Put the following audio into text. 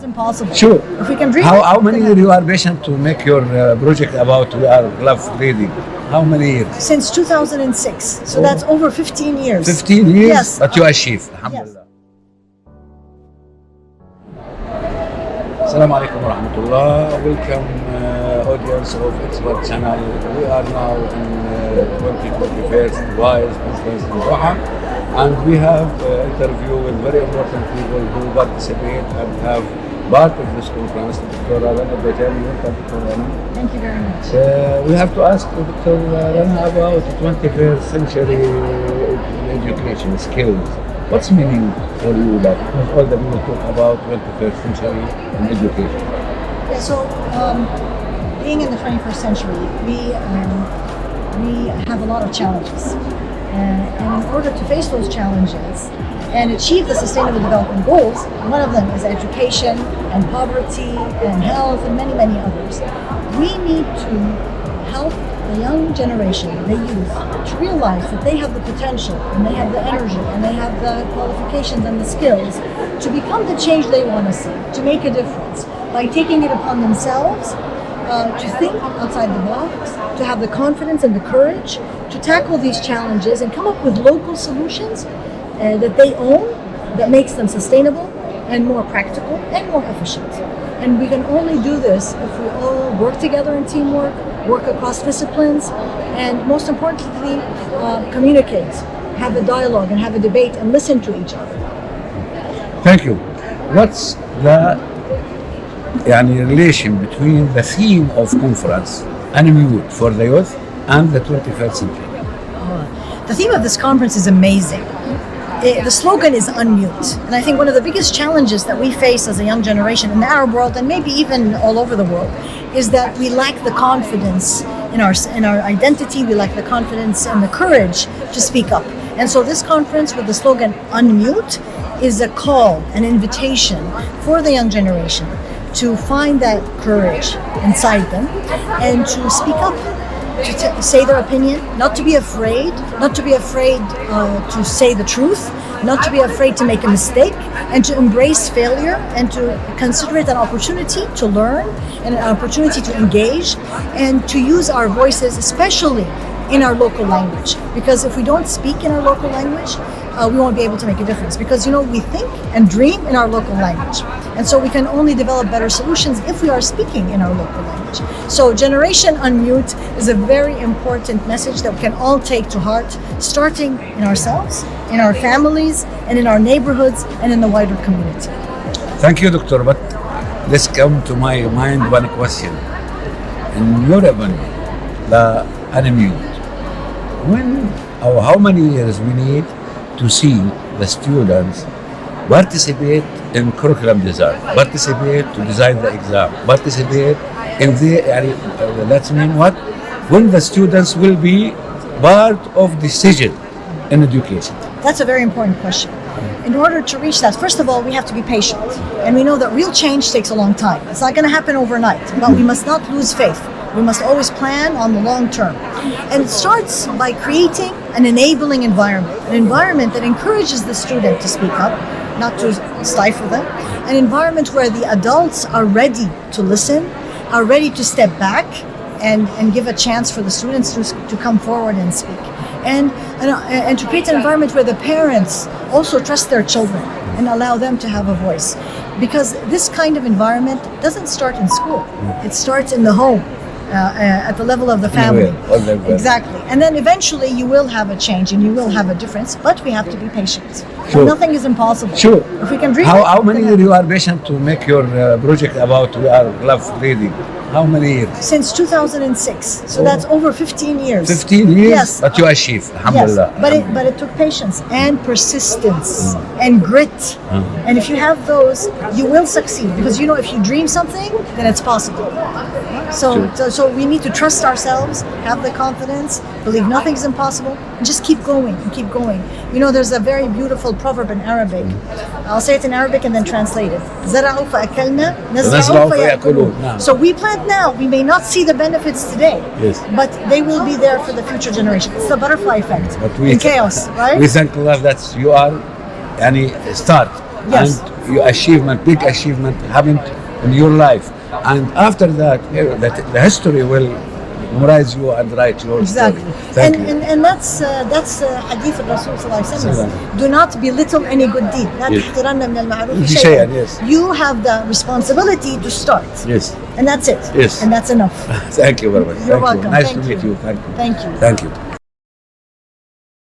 is impossible. Sure. If we can dream How many years you are patient to make your project about we are glove reading? How many years? Since 2006. So that's over 15 years. 15 years? Yes. But you achieve. Alhamdulillah. Assalamu alaikum wa rahmatullah. Welcome audience of Expert Channel. We are now in 2021 Wise Conference in Doha, and we have interview with very important people who participate and have part of this conference. Dr. Rana Al Dajani, welcome, Dr. Rana. Thank you very much. We have to ask Dr. Rana about 21st century education skills. What's meaning for you that all the people talk about 21st century in education? Yeah, so being in the 21st century, we have a lot of challenges. And in order to face those challenges and achieve the Sustainable Development Goals, one of them is education and poverty and health and many, many others. We need to help the young generation, the youth, to realize that they have the potential and they have the energy and they have the qualifications and the skills to become the change they want to see, to make a difference by taking it upon themselves, to think outside the box, to have the confidence and the courage to tackle these challenges and come up with local solutions that they own, that makes them sustainable and more practical and more efficient. And we can only do this if we all work together in teamwork, work across disciplines, and most importantly, communicate, have a dialogue and have a debate and listen to each other. Thank you. What's the relation between the theme of conference, Unmute for the youth, and the 21st century? The theme of this conference is amazing. The slogan is Unmute. And I think one of the biggest challenges that we face as a young generation in the Arab world and maybe even all over the world is that we lack the confidence in our identity, we lack the confidence and the courage to speak up. And so this conference with the slogan Unmute is a call, an invitation for the young generation to find that courage inside them and to speak up, to say their opinion, not to be afraid, to say the truth, not to be afraid to make a mistake, and to embrace failure and to consider it an opportunity to learn and an opportunity to engage and to use our voices, especially in our local language. Because if we don't speak in our local language, we won't be able to make a difference. Because we think and dream in our local language. And so we can only develop better solutions if we are speaking in our local language. So Generation Unmute is a very important message that we can all take to heart, starting in ourselves, in our families, and in our neighborhoods, and in the wider community. Thank you, Doctor. But let's come to my mind one question. In your opinion, the Unmute, when or how many years we need to see the students participate in curriculum design, participate to design the exam, participate in the, that's mean what? When the students will be part of decision in education. That's a very important question. In order to reach that, first of all, we have to be patient. And we know that real change takes a long time. It's not going to happen overnight, but we must not lose faith. We must always plan on the long term. And it starts by creating an enabling environment, an environment that encourages the student to speak up, not to stifle them, an environment where the adults are ready to listen, are ready to step back and give a chance for the students to come forward and speak. And to create an environment where the parents also trust their children and allow them to have a voice. Because this kind of environment doesn't start in school. It starts in the home. At the level of the family. Exactly. And then eventually you will have a change and you will have a difference, but we have to be patient. Sure. Nothing is impossible. Sure. If we can dream how many years you are patient to make your project about we are glove reading? How many years? Since 2006. So that's over 15 years. 15 years? Yes. But you achieved. Alhamdulillah. Yes. But it took patience and persistence and grit. And if you have those, you will succeed. Because if you dream something, then it's possible. So we need to trust ourselves, have the confidence, believe nothing's impossible, and just keep going and keep going. There's a very beautiful proverb in Arabic. I'll say it in Arabic and then translate it. زرعوا فأكلنا نزرعوا فيأكلون. So we plant now. We may not see the benefits today, but they will be there for the future generation. It's the butterfly effect in chaos, right? We thank Allah that you are start Yes. and your achievement, big achievement happened in your life. And after that, the history will memorize you and write your Exactly. story. Thank you. And that's hadith of Rasul sallallahu alaihi wasallam. Sallam. Do not belittle any good deed. لا Yes. تحقرن من المعروف شيئاً, شيئاً. yes. You have the responsibility to start. Yes. And that's it. Yes. And that's enough. Thank you very much. You're Thank welcome. You. Nice Thank to meet you. you. Thank you. Thank you. Thank you.